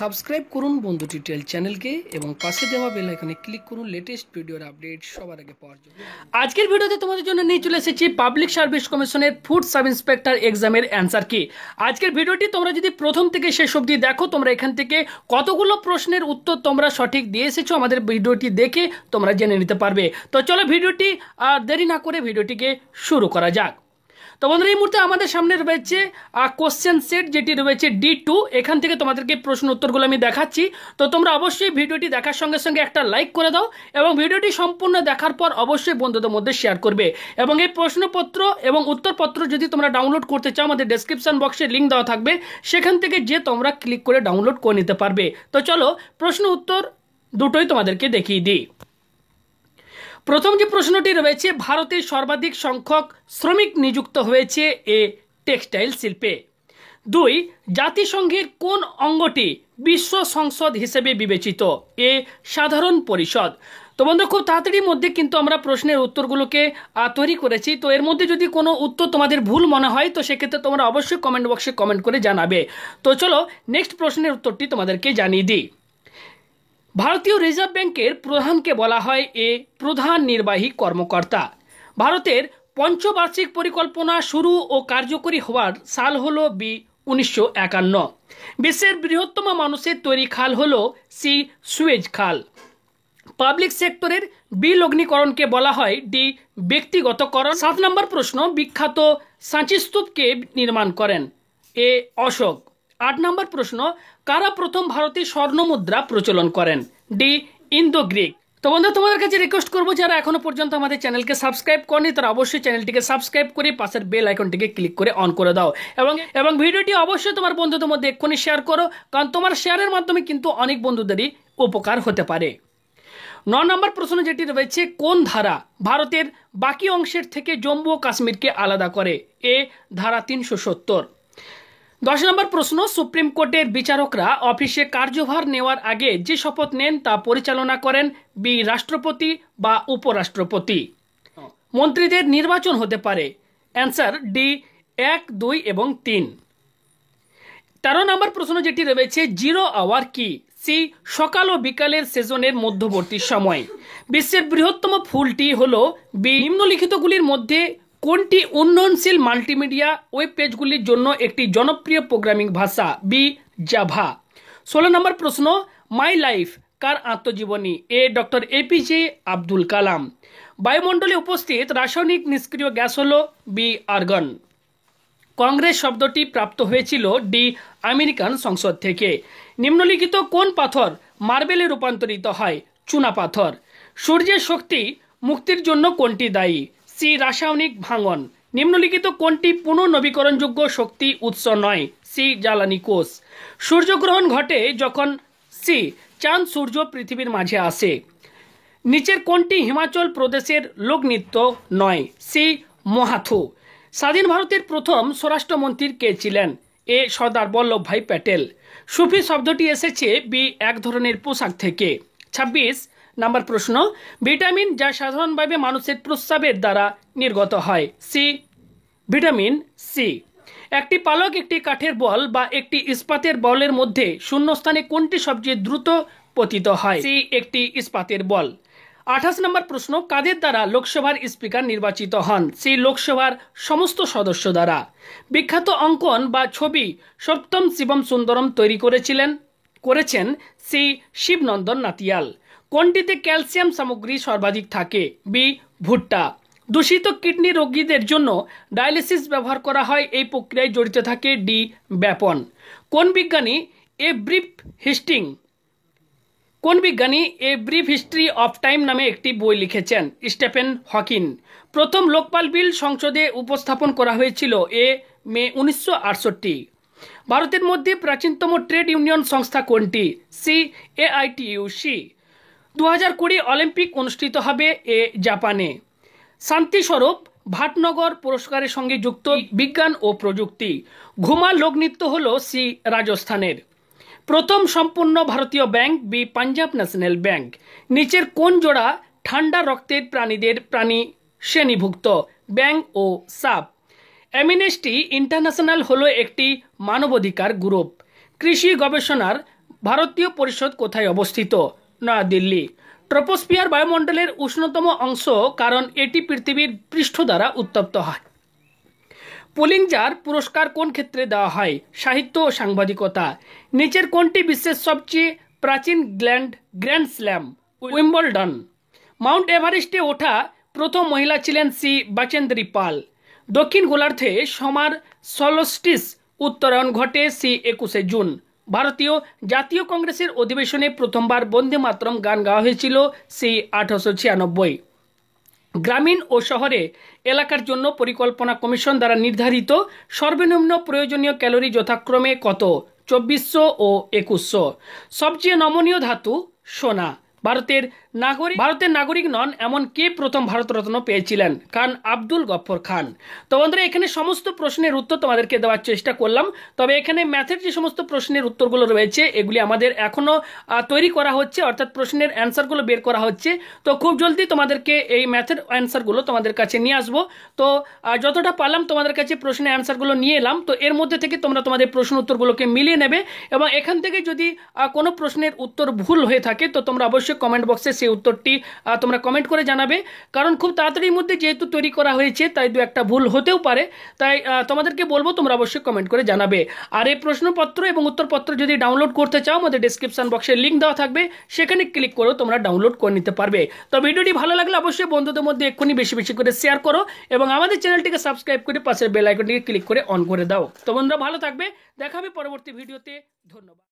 Subscribe করুন বন্ধু tutorial চ্যানেলকে এবং পাশে দেওয়া বেল আইকনে ক্লিক করুন লেটেস্ট ভিডিওর আপডেট সবার আগে পাওয়ার জন্য। আজকের ভিডিওতে তোমাদের জন্য নিয়ে চলে এসেছি পাবলিক সার্ভিস কমিশনের ফুড সাব ইন্সপেক্টর এক্সামের অ্যান্সার কি। আজকের ভিডিওটি তোমরা যদি প্রথম থেকে শেষ অবধি দেখো, তোমরা এখান থেকে কতগুলো প্রশ্নের উত্তর তোমরা সঠিক দিয়ে এসেছো আমাদের ভিডিওটি দেখে তোমরা জেনে নিতে পারবে। তো চলো ভিডিওটি দেরি না করে ভিডিওটিকে শুরু করা যাক। তো বন্ধুরা, এই মুহূর্তে আমাদের সামনে রয়েছে কোশ্চেন সেট, যেটি রয়েছে D2। এখান থেকে তোমাদেরকে প্রশ্ন উত্তরগুলো আমি দেখাচ্ছি। তো তোমরা অবশ্যই ভিডিওটি দেখার সঙ্গে সঙ্গে একটা লাইক করে দাও এবং ভিডিওটি সম্পূর্ণ দেখার পর অবশ্যই বন্ধুদের মধ্যে শেয়ার করবে। এবং এই প্রশ্নপত্র এবং উত্তরপত্র যদি তোমরা ডাউনলোড করতে চাও, আমাদের ডেসক্রিপশন বক্সে লিঙ্ক দেওয়া থাকবে, সেখান থেকে যে তোমরা ক্লিক করে ডাউনলোড করে নিতে পারবে। তো চলো প্রশ্ন উত্তর দুটোই তোমাদেরকে দেখিয়ে দিই। প্রথম যে প্রশ্নটি রয়েছে, ভারতের সর্বাধিক সংখ্যক শ্রমিক নিযুক্ত হয়েছে এ টেক্সটাইল শিল্পে। 2, জাতিসংঘের কোন অঙ্গটি বিশ্ব সংসদ হিসেবে বিবেচিত? এ সাধারণ পরিষদ। তো বন্ধু, খুব তাড়াতাড়ির মধ্যে কিন্তু আমরা প্রশ্নের উত্তরগুলোকে তৈরি করেছি। তো এর মধ্যে যদি কোনো উত্তর তোমাদের ভুল মনে হয় তো সেক্ষেত্রে তোমরা অবশ্যই কমেন্ট বক্সে কমেন্ট করে জানাবে। তো চলো নেক্সট প্রশ্নের উত্তরটি তোমাদেরকে জানিয়ে দিই। ভারতীয় রিজার্ভ ব্যাংকের প্রধানকে বলা হয় এ প্রধান নির্বাহী কর্মকর্তা। ভারতের পঞ্চবার্ষিক পরিকল্পনা শুরু ও কার্যকরী হওয়ার সাল হলো 1951। বিশ্বের বৃহত্তম মানুষের তৈরি খাল হলো সুয়েজ খাল। পাবলিক সেক্টরের বিলগ্নীকরণকে বলা হয় ব্যক্তিগতকরণ। 7 নম্বর প্রশ্ন, বিখ্যাত সাঁচি স্তূপকে নির্মাণ করেন? এ অশোক। 8 নম্বর প্রশ্ন, কারা প্রথম ভারতে স্বর্ণ মুদ্রা প্রচলন করেন? Indo Greek. তো বন্ধু, তোমাদের কাছে রিকোয়েস্ট করবো, যারা এখনো পর্যন্ত আমাদের চ্যানেলকে সাবস্ক্রাইব করেনি তারা অবশ্যই চ্যানেলটিকে সাবস্ক্রাইব করে পাশের বেল আইকনটিকে ক্লিক করে অন করে দাও এবং ভিডিওটি অবশ্যই তোমার বন্ধুদের মধ্যে এক্ষুনি শেয়ার করো, কারণ তোমার শেয়ারের মাধ্যমে কিন্তু অনেক বন্ধুদেরই উপকার হতে পারে। 9 নম্বর প্রশ্ন যেটি রয়েছে, কোন ধারা ভারতের বাকি অংশের থেকে জম্মু ও কাশ্মীরকে আলাদা করে? এ ধারা 370। 10 নম্বর প্রশ্ন, সুপ্রিম কোর্টের বিচারকরা অফিসে কার্যভার নেওয়ার আগে যে শপথ নেন তা পরিচালনা করেন রাষ্ট্রপতি বা উপরাষ্ট্রপতি। মন্ত্রীদের নির্বাচন হতে পারে? অ্যান্সার 1, 2 এবং 3। 13 নম্বর প্রশ্ন যেটি রয়েছে, জিরো আওয়ার কি? সকাল ও বিকালের সেশনের মধ্যবর্তী সময়। বিশ্বের বৃহত্তম ফুলটি হলো নিম্নলিখিতগুলির মধ্যে কোনটি উন্নয়নশীল মাল্টিমিডিয়া ওয়েব পেজগুলির জন্য একটি জনপ্রিয় প্রোগ্রামিং ভাষা? জাভা। 16 নম্বর প্রশ্ন, মাই লাইফ কার আত্মজীবনী? A doctor APJ Abdul Kalam. বায়ুমণ্ডলে উপস্থিত রাসায়নিক নিষ্ক্রিয় গ্যাস হল আর্গন। কংগ্রেস শব্দটি প্রাপ্ত হয়েছিল আমেরিকান সংসদ থেকে। নিম্নলিখিত কোন পাথর মার্বেলে রূপান্তরিত হয়? চুনা পাথর। সূর্যের শক্তি মুক্তির জন্য কোনটি দায়ী? রাসায়নিক ভাঙন। নিম্নলিখিত কোনটি পুনর্নবীকরণযোগ্য শক্তি উৎস নয়? জ্বালানি কোষ। সূর্যগ্রহণ ঘটে যখন চাঁদ সূর্য পৃথিবীর মাঝে আসে। নিচের কোনটি হিমাচল প্রদেশের লোকনৃত্য নয়? মহাথু। স্বাধীন ভারতের প্রথম স্বরাষ্ট্রমন্ত্রী কে ছিলেন? এ সর্দার বল্লভভাই প্যাটেল। সুফি শব্দটি এসেছে এক ধরনের পোশাক থেকে। 26 নম্বর প্রশ্ন, ভিটামিন যা সাধারণভাবে মানুষের প্রস্রাবের দ্বারা নির্গত হয়? Vitamin C. একটি পালক একটি কাঠের বল বা একটি ইস্পাতের বলের মধ্যে শূন্যস্থানে কোনটি সবচেয়ে দ্রুত পতিত হয়? একটি ইস্পাতের বল। 28 নম্বর প্রশ্ন, কাদের দ্বারা লোকসভার স্পিকার নির্বাচিত হন? লোকসভার সমস্ত সদস্য দ্বারা। বিখ্যাত অঙ্কন বা ছবি সপ্তম শিবম সুন্দরম তৈরি করেছেন শিবনন্দন নাতিয়াল। কোনটিতে ক্যালসিয়াম সামগ্রী সর্বাধিক থাকে? ভুট্টা। দূষিত কিডনি রোগীদের জন্য ডায়ালিসিস ব্যবহার করা হয়, এই প্রক্রিয়ায় জড়িত থাকে ব্যাপন। কোন বিজ্ঞানী a brief history of time নামে একটি বই লিখেছেন? Stephen Hawking. প্রথম লোকপাল বিল সংসদে উপস্থাপন করা হয়েছিল? মে 1968। ভারতের মধ্যে প্রাচীনতম ট্রেড ইউনিয়ন সংস্থা কোনটি? AITUC। 2020 অলিম্পিক অনুষ্ঠিত হবে জাপানে। শান্তিস্বরূপ ভাটনগর পুরস্কারের সঙ্গে যুক্ত বিজ্ঞান ও প্রযুক্তি। ঘুমা লোকনৃত্য হল রাজস্থানের। প্রথম সম্পূর্ণ ভারতীয় ব্যাংক? Punjab national bank. নিচের কোন জোড়া ঠান্ডা রক্তের প্রাণী শ্রেণীভুক্ত? ব্যাঙ ও সাপ। অ্যামনেস্টি ইন্টারন্যাশনাল হলো একটি মানবাধিকার গ্রুপ। কৃষি গবেষণার ভারতীয় পরিষদ কোথায় অবস্থিত? নয়াদিল্লি। ট্রপোস্ফিয়ার বায়ুমণ্ডলের উষ্ণতম অংশ কারণ এটি পৃথিবীর পৃষ্ঠ দ্বারা উত্তপ্ত হয়। পুলিৎজার পুরস্কার কোন ক্ষেত্রে দেওয়া হয়? সাহিত্য ও সাংবাদিকতা। নিচের কোনটি বিশ্বের সবচেয়ে প্রাচীন গ্র্যান্ড স্ল্যাম? উইম্বলডন। মাউন্ট এভারেস্টে ওঠা প্রথম মহিলা ছিলেন শ্রী বাচেন্দ্রী পাল। দক্ষিণ গোলার্ধে সমার সলস্টিস উত্তরায়ণ ঘটে শ্রী 21শে জুন। ভারতীয় জাতীয় কংগ্রেসের অধিবেশনে প্রথমবার বন্দে মাতরম গান গাওয়া হয়েছিল শ্রী 1896। গ্রামীণ ও শহরে এলাকার জন্য পরিকল্পনা কমিশন দ্বারা নির্ধারিত সর্বনিম্ন প্রয়োজনীয় ক্যালোরি যথাক্রমে কত? 2400 ও 2100। সবচেয়ে নমনীয় ধাতু সোনা। ভারতের নাগরিক নন এমন কে প্রথম ভারতরত্ন পেয়েছিলেন? খান আব্দুল গফর খান। তো বন্ধুরা, এখানে সমস্ত প্রশ্নের উত্তর তোমাদেরকে দেওয়ার চেষ্টা করলাম। তবে এখানে ম্যাথের যে সমস্ত প্রশ্নের উত্তরগুলো রয়েছে এগুলি আমাদের এখনো তৈরি করা হচ্ছে, অর্থাৎ প্রশ্নের অ্যান্সারগুলো বের করা হচ্ছে। তো খুব জলদি তোমাদেরকে এই ম্যাথের অ্যান্সারগুলো তোমাদের কাছে নিয়ে আসবো। তো যতটা পারলাম তোমাদের কাছে প্রশ্নের অ্যান্সারগুলো নিয়ে এলাম। তো এর মধ্যে থেকে তোমরা তোমাদের প্রশ্ন উত্তরগুলোকে মিলিয়ে নেবে এবং এখান থেকে যদি কোনো প্রশ্নের উত্তর ভুল হয়ে থাকে তো তোমরা অবশ্যই কমেন্ট বক্সে সেই উত্তরটি তোমরা কমেন্ট করে জানাবে। কারণ খুব তাড়াতাড়ির মধ্যে যেহেতু তৈরি করা হয়েছে তাই দু একটা ভুল হতেও পারে, তাই তোমাদেরকে বলবো তোমরা অবশ্যই কমেন্ট করে জানাবে। আর এই প্রশ্নপত্র এবং উত্তরপত্র যদি ডাউনলোড করতে চাও আমাদের ডেসক্রিপশন বক্সে লিঙ্ক দেওয়া থাকবে, সেখানে ক্লিক করেও তোমরা ডাউনলোড করে নিতে পারবে। তো ভিডিওটি ভালো লাগলে অবশ্যই বন্ধুদের মধ্যে এক্ষুনি বেশি বেশি করে শেয়ার করো এবং আমাদের চ্যানেলটিকে সাবস্ক্রাইব করে পাশের বেল আইকনটিকে ক্লিক করে অন করে দাও। তো বন্ধুরা ভালো থাকবে, দেখা হবে পরবর্তী ভিডিওতে। ধন্যবাদ।